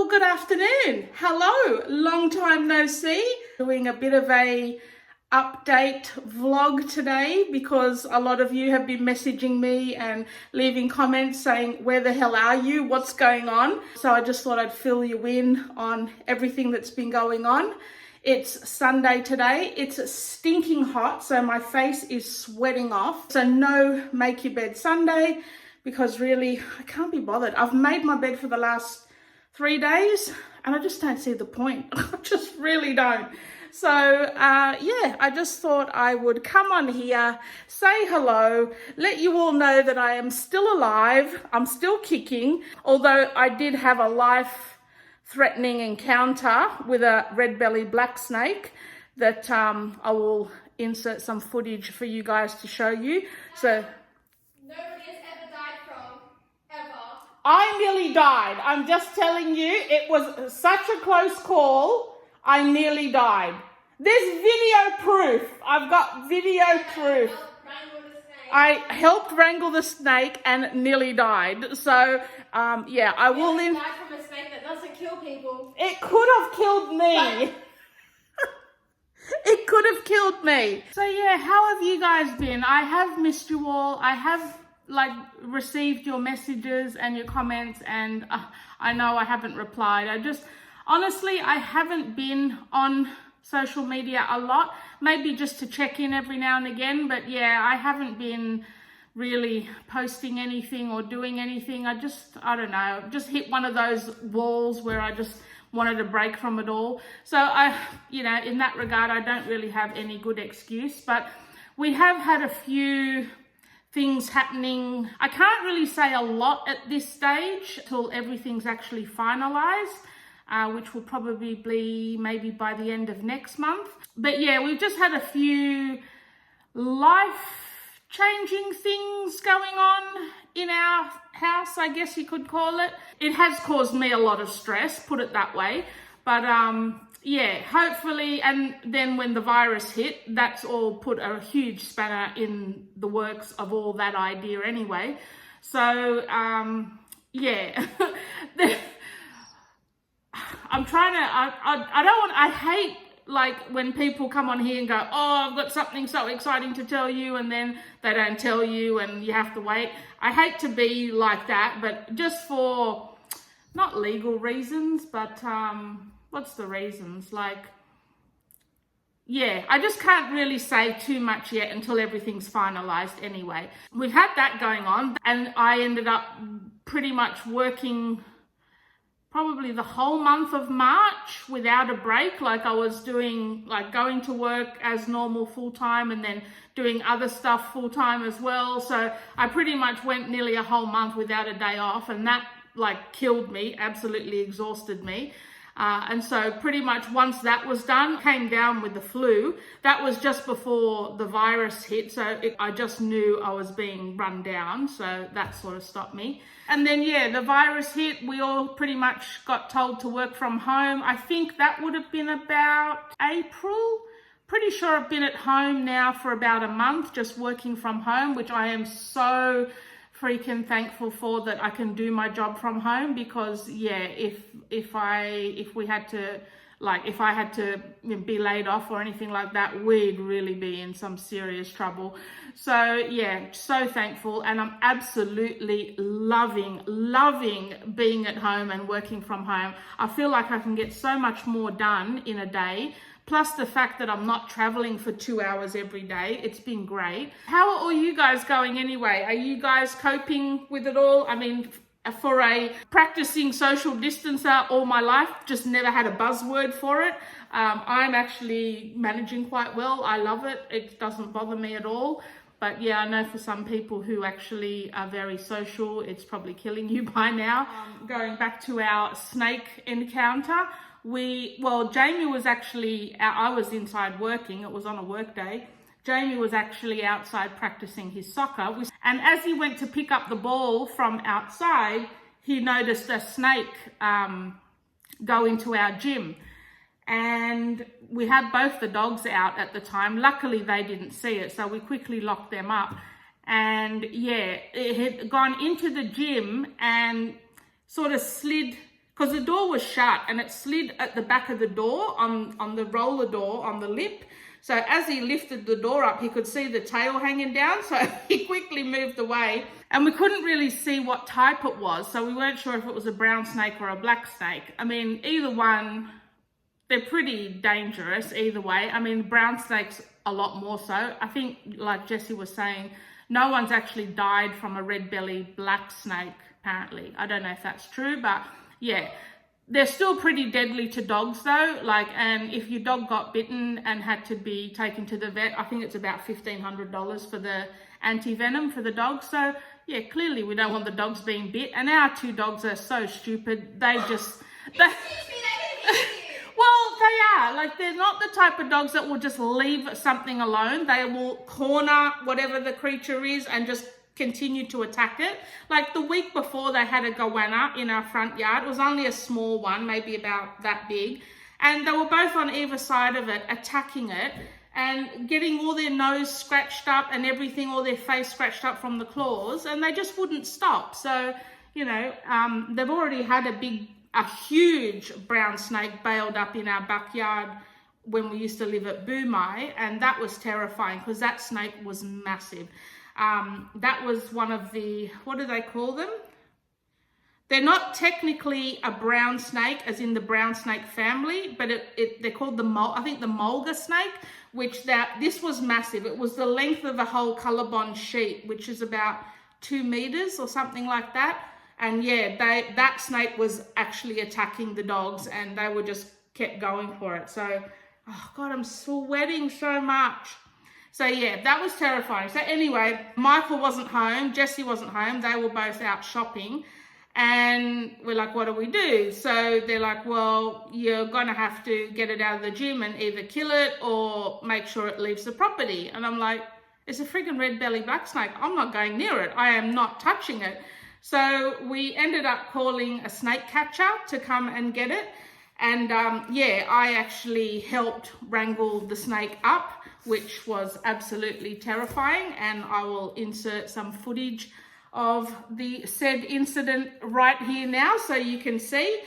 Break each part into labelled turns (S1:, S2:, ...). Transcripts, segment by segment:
S1: good afternoon. Hello, long time no see. Doing a bit of a update vlog today because a lot of you have been messaging me and leaving comments saying, where the hell are you? What's going on? So I just thought I'd fill you in on everything that's been going on. It's Sunday today. It's stinking hot, so my face is sweating off. So no make your bed Sunday because really I can't be bothered. I've made my bed for the last 3 days and I just don't see the point. I just really don't. So yeah, I just thought I would come on here, say hello, let you all know that I am still alive. I'm still kicking, although I did have a life-threatening encounter with a red-bellied black snake that I will insert some footage for you guys to show you. So
S2: nobody has ever died from, ever.
S1: I nearly died. I'm just telling you, it was such a close call. I nearly died. There's video proof. I've got video proof. I helped wrangle the snake and nearly died. So, yeah, I will...
S2: died from a snake that doesn't kill people.
S1: It could have killed me. It could have killed me. So, yeah, how have you guys been? I have missed you all. I have, received your messages and your comments, and I know I haven't replied. Honestly, I haven't been on social media a lot, maybe just to check in every now and again, but yeah, I haven't been really posting anything or doing anything. I don't know, just hit one of those walls where I just wanted a break from it all. So in that regard, I don't really have any good excuse, but we have had a few things happening. I can't really say a lot at this stage till everything's actually finalized. Which will probably be maybe by the end of next month. But yeah, we've just had a few life-changing things going on in our house, I guess you could call it. It has caused me a lot of stress, put it that way. But yeah, hopefully, and then when the virus hit, that's all put a huge spanner in the works of all that idea anyway. So yeah. I'm trying to, I hate when people come on here and go, oh, I've got something so exciting to tell you, and then they don't tell you and you have to wait. I hate to be like that, but just for, not legal reasons, but what's the reasons? Yeah, I just can't really say too much yet until everything's finalized anyway. We've had that going on, and I ended up pretty much working probably the whole month of March without a break. I was doing, going to work as normal full-time and then doing other stuff full-time as well. So I pretty much went nearly a whole month without a day off, and that killed me, absolutely exhausted me. And so pretty much once that was done, came down with the flu. That was just before the virus hit. So I just knew I was being run down. So that sort of stopped me. And then, yeah, the virus hit. We all pretty much got told to work from home. I think that would have been about April. Pretty sure I've been at home now for about a month, just working from home, which I am so freaking thankful for, that I can do my job from home, because yeah, if I had to be laid off or anything like that, we'd really be in some serious trouble. So yeah, so thankful, and I'm absolutely loving being at home and working from home. I feel like I can get so much more done in a day. Plus the fact that I'm not traveling for 2 hours every day. It's been great. How are all you guys going anyway? Are you guys coping with it all? I mean, for a practicing social distancer all my life, just never had a buzzword for it. I'm actually managing quite well. I love it. It doesn't bother me at all. But yeah, I know for some people who actually are very social, it's probably killing you by now. Going back to our snake encounter, Jamie was actually, I was inside working, it was on a work day. Jamie was actually outside practicing his soccer. And as he went to pick up the ball from outside, he noticed a snake go into our gym. And we had both the dogs out at the time. Luckily, they didn't see it, so we quickly locked them up. And yeah, it had gone into the gym and sort of slid because the door was shut and it slid at the back of the door on the roller door on the lip. So as he lifted the door up, he could see the tail hanging down. So he quickly moved away and we couldn't really see what type it was. So we weren't sure if it was a brown snake or a black snake. I mean, either one, they're pretty dangerous either way. I mean, brown snakes a lot more so. I think, like Jessie was saying, no one's actually died from a red belly black snake, apparently. I don't know if that's true, but yeah. They're still pretty deadly to dogs though, like, and if your dog got bitten and had to be taken to the vet, I think it's about $1,500 for the anti-venom for the dog. So yeah, clearly we don't want the dogs being bit, and our 2 dogs are so stupid. They just, well, they are, like, they're not the type of dogs that will just leave something alone. They will corner whatever the creature is and just continue to attack it. Like the week before, they had a goanna in our front yard. It was only a small one, maybe about that big, and they were both on either side of it attacking it and getting all their nose scratched up and everything, all their face scratched up from the claws, and they just wouldn't stop. So, you know, they've already had a huge brown snake bailed up in our backyard when we used to live at Boomai, and that was terrifying because that snake was massive. That was one of the, what do they call them? They're not technically a brown snake, as in the brown snake family, but they're called the mulga snake, which this was massive. It was the length of a whole colorbond sheet, which is about 2 meters or something like that. And yeah, that snake was actually attacking the dogs, and they were just kept going for it. So, oh God, I'm sweating so much. So yeah, that was terrifying. So anyway, Michael wasn't home, Jessie wasn't home. They were both out shopping, and we're like, what do we do? So they're like, well, you're gonna have to get it out of the gym and either kill it or make sure it leaves the property. And I'm like, it's a friggin' red belly black snake. I'm not going near it. I am not touching it. So we ended up calling a snake catcher to come and get it. And yeah, I actually helped wrangle the snake up, which was absolutely terrifying. And I will insert some footage of the said incident right here now so you can see.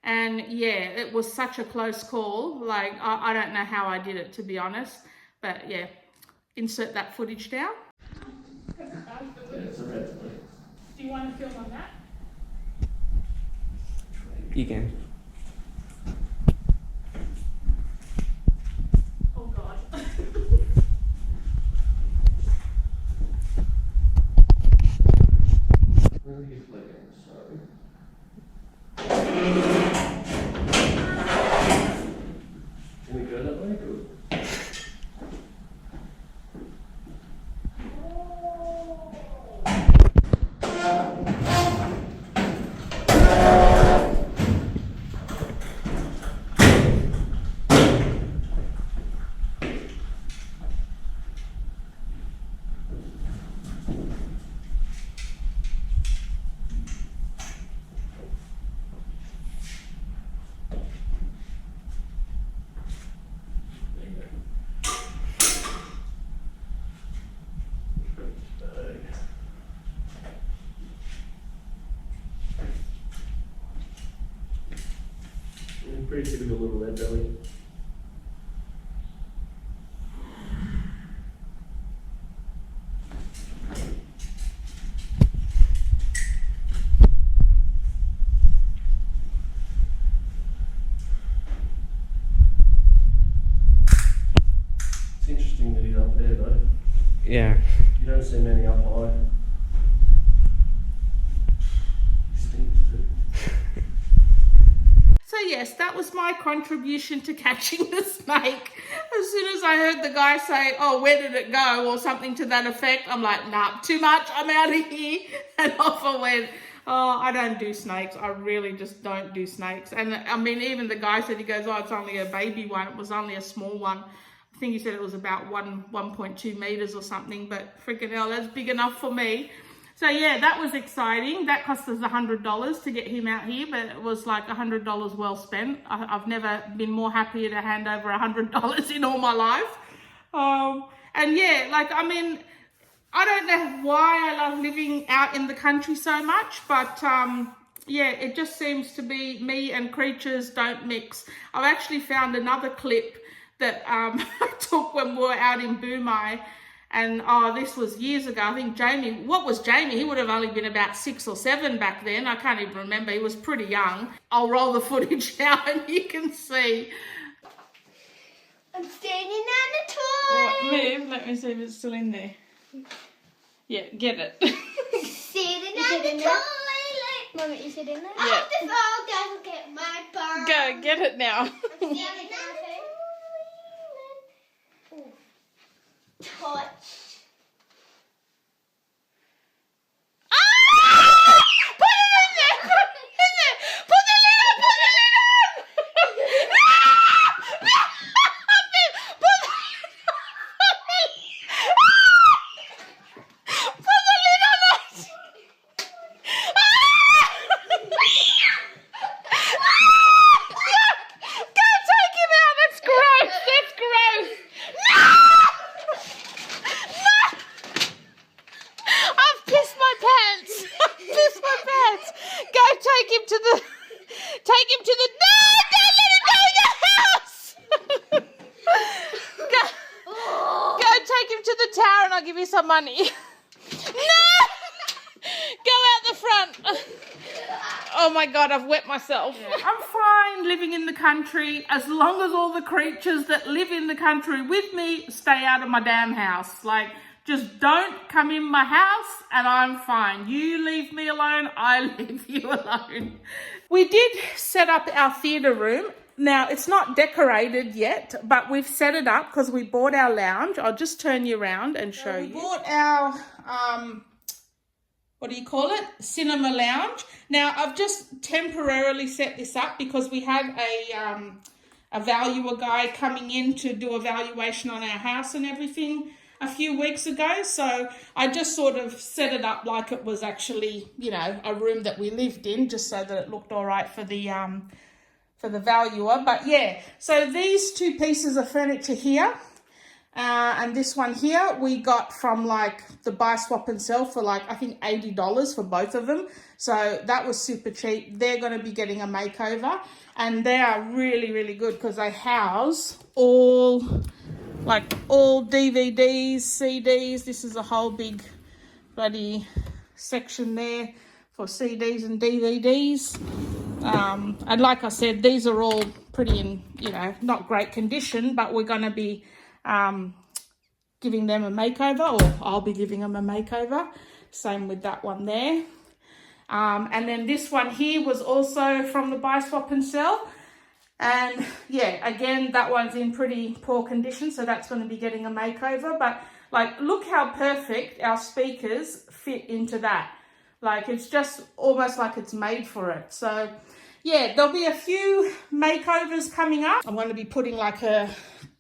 S1: And yeah, it was such a close call. Like, I don't know how I did it, to be honest. But yeah, insert that footage now. Do you want to film on that?
S3: You can.
S1: Oh God.
S3: Where are you flicking? Sorry. Can we go that way? Good. Pretty typical little red belly. It's interesting that he's up there though.
S4: Yeah.
S3: You don't see many up high. He stinks too.
S1: So yes, that was my contribution to catching the snake. As soon as I heard the guy say, oh, where did it go? Or something to that effect, I'm like, nah, too much, I'm out of here. And off I went. Oh, I don't do snakes. I really just don't do snakes. And I mean, even the guy said, he goes, oh, it's only a baby one. It was only a small one. I think he said it was about 1.2 meters or something, but freaking hell, that's big enough for me. So yeah, that was exciting. That cost us $100 to get him out here, but it was like $100 well spent. I've never been more happy to hand over $100 in all my life. And yeah, like, I mean, I don't know why I love living out in the country so much, but yeah, it just seems to be me and creatures don't mix. I've actually found another clip that I took when we were out in Boomai. And this was years ago. I think Jamie, what was Jamie? He would have only been about 6 or 7 back then. I can't even remember. He was pretty young. I'll roll the footage now and you can see.
S2: I'm standing on the toilet.
S1: Move. Let me see if it's still in there. Yeah, get it.
S2: Sitting on the toilet. Mummy, is it in there? I have to fall down and get my bar.
S1: Go, get it now.
S2: I'm standing on the toilet. Touch.
S1: Some money. No! Go out the front. Oh my God, I've wet myself. Yeah. I'm fine living in the country as long as all the creatures that live in the country with me stay out of my damn house. Like, just don't come in my house and I'm fine. You leave me alone, I leave you alone. We did set up our theatre room. Now, it's not decorated yet, but we've set it up because we bought our lounge. I'll just turn you around and show you. We bought our, what do you call it? Cinema lounge. Now, I've just temporarily set this up because we had a valuer guy coming in to do a valuation on our house and everything a few weeks ago. So I just sort of set it up like it was actually, you know, a room that we lived in, just so that it looked all right for the valuer. But yeah, so these 2 pieces of furniture here and this one here we got from like the buy swap and sell for like I think $80 for both of them, so that was super cheap. They're going to be getting a makeover and they are really, really good because they house all DVDs, CDs. This is a whole big bloody section there for CDs and DVDs. And like I said, these are all pretty in, you know, not great condition, but we're going to be giving them a makeover, or I'll be giving them a makeover. Same with that one there. And then this one here was also from the buy, swap and sell. And yeah, again, that one's in pretty poor condition, so that's going to be getting a makeover. But like, look how perfect our speakers fit into that. Like, it's just almost like it's made for it. So yeah, there'll be a few makeovers coming up. I'm going to be putting like a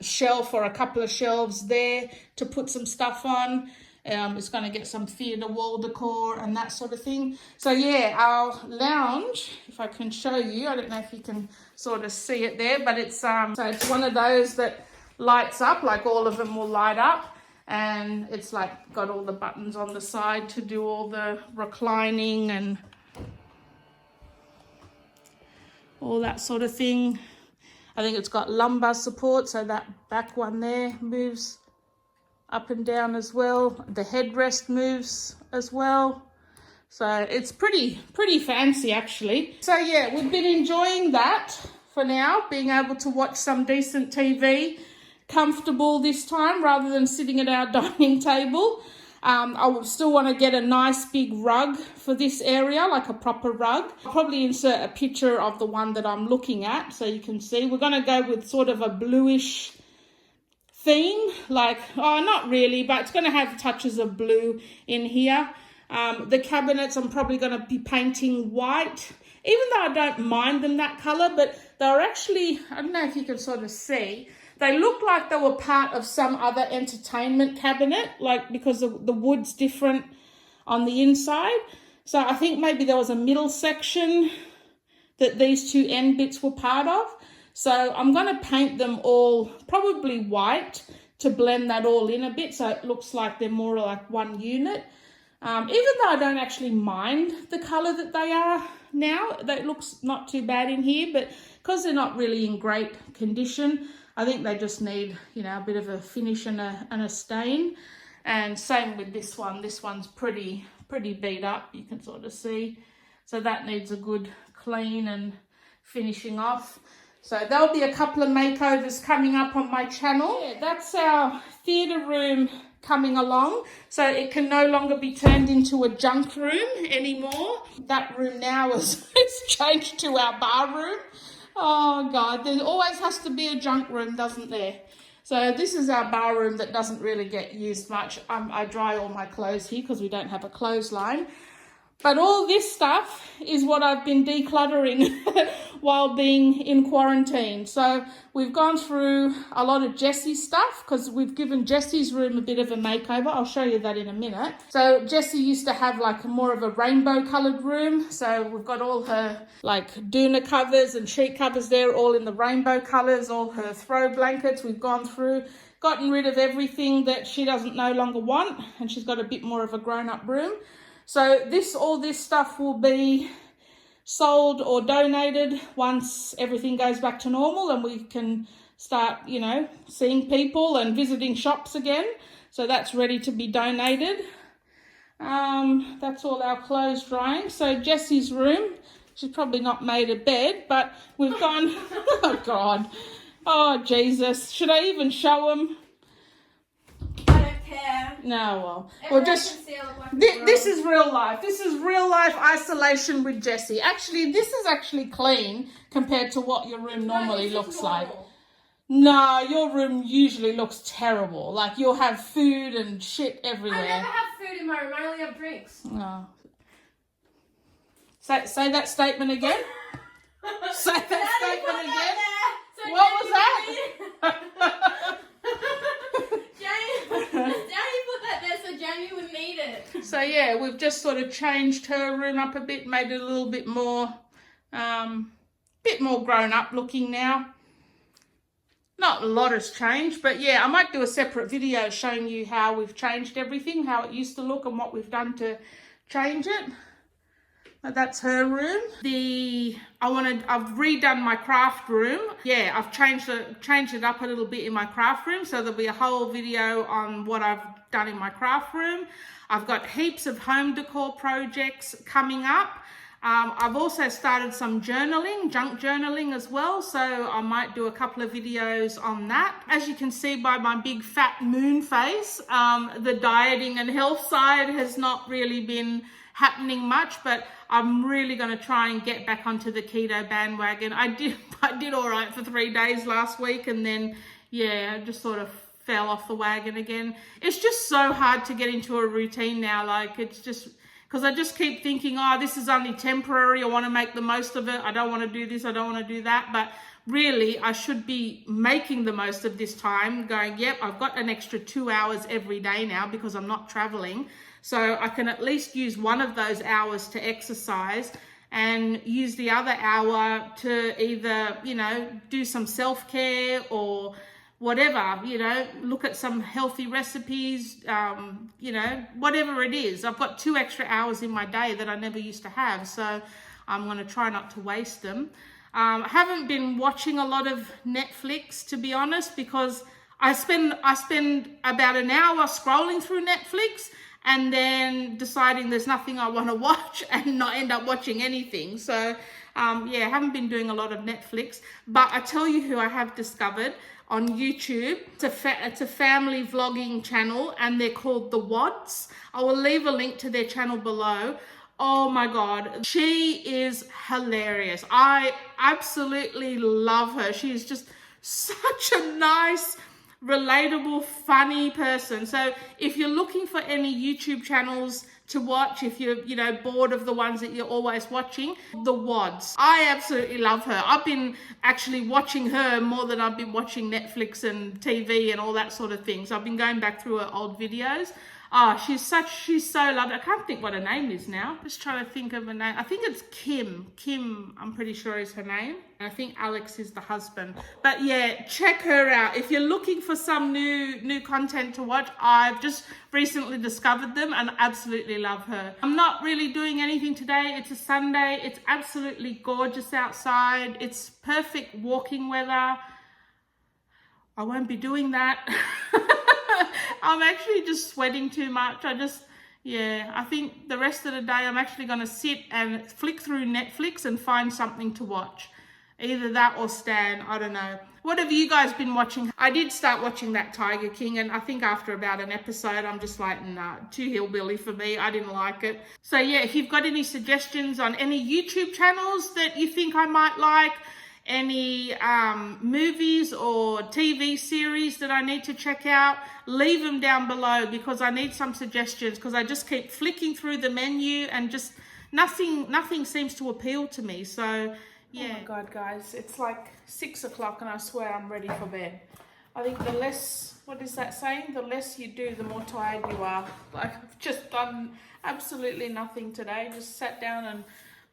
S1: shelf or a couple of shelves there to put some stuff on. It's going to get some theatre wall decor and that sort of thing. So yeah, our lounge, if I can show you, I don't know if you can sort of see it there, but it's so it's one of those that lights up, like all of them will light up. And it's like got all the buttons on the side to do all the reclining and all that sort of thing. I think it's got lumbar support, so that back one there moves up and down as well. The headrest moves as well. So it's pretty fancy actually. So yeah, we've been enjoying that for now, being able to watch some decent TV, comfortable this time rather than sitting at our dining table. I would still want to get a nice big rug for this area, like a proper rug. I'll probably insert a picture of the one that I'm looking at so you can see. We're going to go with sort of a bluish theme, like, oh, not really, but it's going to have touches of blue in here. The cabinets I'm probably going to be painting white, even though I don't mind them that colour, but they're actually, I don't know if you can sort of see, they look like they were part of some other entertainment cabinet, like because the wood's different on the inside. So I think maybe there was a middle section that these two end bits were part of. So I'm going to paint them all probably white to blend that all in a bit so it looks like they're more like one unit. Even though I don't actually mind the colour that they are now, that looks not too bad in here, but because they're not really in great condition, I think they just need, you know, a bit of a finish and a stain. And same with this one. This one's pretty beat up, you can sort of see. So that needs a good clean and finishing off. So there'll be a couple of makeovers coming up on my channel. Yeah, that's our theatre room coming along. So it can no longer be turned into a junk room anymore. That room now is changed to our bar room. Oh God, there always has to be a junk room, doesn't there? So this is our bar room that doesn't really get used much. I dry all my clothes here because we don't have a clothesline. But all this stuff is what I've been decluttering while being in quarantine. So we've gone through a lot of Jessie's stuff because we've given Jessie's room a bit of a makeover. I'll show you that in a minute. So Jessie used to have like more of a rainbow coloured room. So we've got all her like doona covers and sheet covers there, all in the rainbow colours, all her throw blankets. We've gone through, gotten rid of everything that she doesn't no longer want, and she's got a bit more of a grown-up room. So all this stuff will be sold or donated once everything goes back to normal and we can start, you know, seeing people and visiting shops again. So that's ready to be donated. That's all our clothes drying. So Jessie's room, she's probably not made a bed, but we've gone, oh God, oh Jesus, should I even show them? No, well, we'll just, this is real life. This is real life isolation with Jessie. Actually, this is actually clean compared to what your room normally looks like. No, your room usually looks terrible. Like you'll have food and shit everywhere.
S2: I never have food in my room. I only have drinks.
S1: No. Say that statement again. Say that statement again.
S2: So
S1: what was that?
S2: Jamie would need it.
S1: So yeah, we've just sort of changed her room up a bit, made it a little bit more grown up looking now. Not a lot has changed, but yeah, I might do a separate video showing you how we've changed everything, how it used to look and what we've done to change it. But that's her room. I've redone my craft room. Yeah, I've changed it up a little bit in my craft room, so there'll be a whole video on what I've done in my craft room. I've got heaps of home decor projects coming up. I've also started some journaling, junk journaling as well, so I might do a couple of videos on that. As you can see by my big fat moon face, the dieting and health side has not really been happening much, but I'm really going to try and get back onto the keto bandwagon. I did all right for 3 days last week, and then yeah, I just sort of fell off the wagon again. It's just so hard to get into a routine now. Like, it's just because I just keep thinking, oh, this is only temporary. I want to make the most of it. I don't want to do this. I don't want to do that. But really, I should be making the most of this time, going, yep, I've got an extra 2 hours every day now because I'm not traveling. So I can at least use one of those hours to exercise and use the other hour to either, you know, do some self-care or whatever, you know, look at some healthy recipes, you know, whatever it is. I've got 2 extra hours in my day that I never used to have. So I'm going to try not to waste them. I haven't been watching a lot of Netflix, to be honest, because I spend about an hour scrolling through Netflix and then deciding there's nothing I want to watch and not end up watching anything. So yeah, I haven't been doing a lot of Netflix, but I tell you who I have discovered on YouTube. It's a family vlogging channel and they're called The Wods. I will leave a link to their channel below. Oh my God, she is hilarious. I absolutely love her. She is just such a nice, relatable, funny person. So if you're looking for any YouTube channels to watch, if you're, you know, bored of the ones that you're always watching, The Wods. I absolutely love her. I've been actually watching her more than I've been watching Netflix and TV and all that sort of thing. So I've been going back through her old videos. Oh, she's so lovely. I can't think what her name is now. Just trying to think of her name. I think it's Kim. Kim, I'm pretty sure is her name. I think Alex is the husband. But yeah, check her out. If you're looking for some new content to watch, I've just recently discovered them and absolutely love her. I'm not really doing anything today. It's a Sunday. It's absolutely gorgeous outside. It's perfect walking weather. I won't be doing that. I'm actually just sweating too much. I think the rest of the day I'm actually going to sit and flick through Netflix and find something to watch. Either that or Stan, I don't know. What have you guys been watching? I did start watching that Tiger King, and I think after about an episode, I'm just like, nah, too hillbilly for me. I didn't like it. So yeah, if you've got any suggestions on any YouTube channels that you think I might like, any movies or TV series that I need to check out, leave them down below, because I need some suggestions, because I just keep flicking through the menu and just nothing seems to appeal to me. So yeah. Oh my God, guys, it's like 6 o'clock and I swear I'm ready for bed. I think the less, what is that saying? The less you do, the more tired you are. Like, I've just done absolutely nothing today. Just sat down and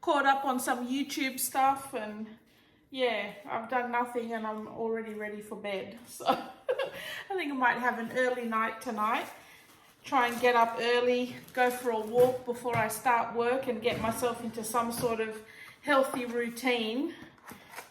S1: caught up on some YouTube stuff, and yeah, I've done nothing and I'm already ready for bed. So I think I might have an early night tonight. Try and get up early, go for a walk before I start work, and get myself into some sort of healthy routine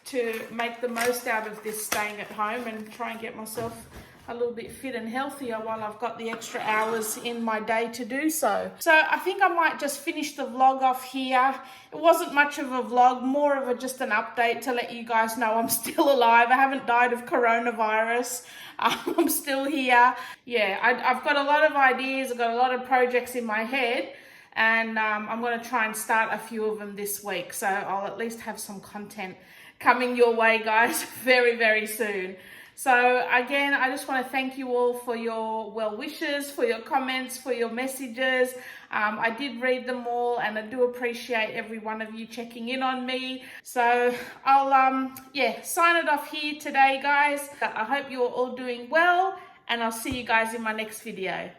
S1: to make the most out of this staying at home, and try and get myself a little bit fit and healthier while I've got the extra hours in my day to do so. So I think I might just finish the vlog off here. It wasn't much of a vlog, more of just an update to let you guys know I'm still alive. I haven't died of coronavirus. I'm still here. Yeah, I've got a lot of ideas. I've got a lot of projects in my head, and I'm going to try and start a few of them this week. So I'll at least have some content coming your way, guys, very, very soon. So again, I just want to thank you all for your well wishes, for your comments, for your messages. I did read them all, and I do appreciate every one of you checking in on me. So I'll sign it off here today, guys. I hope you're all doing well, and I'll see you guys in my next video.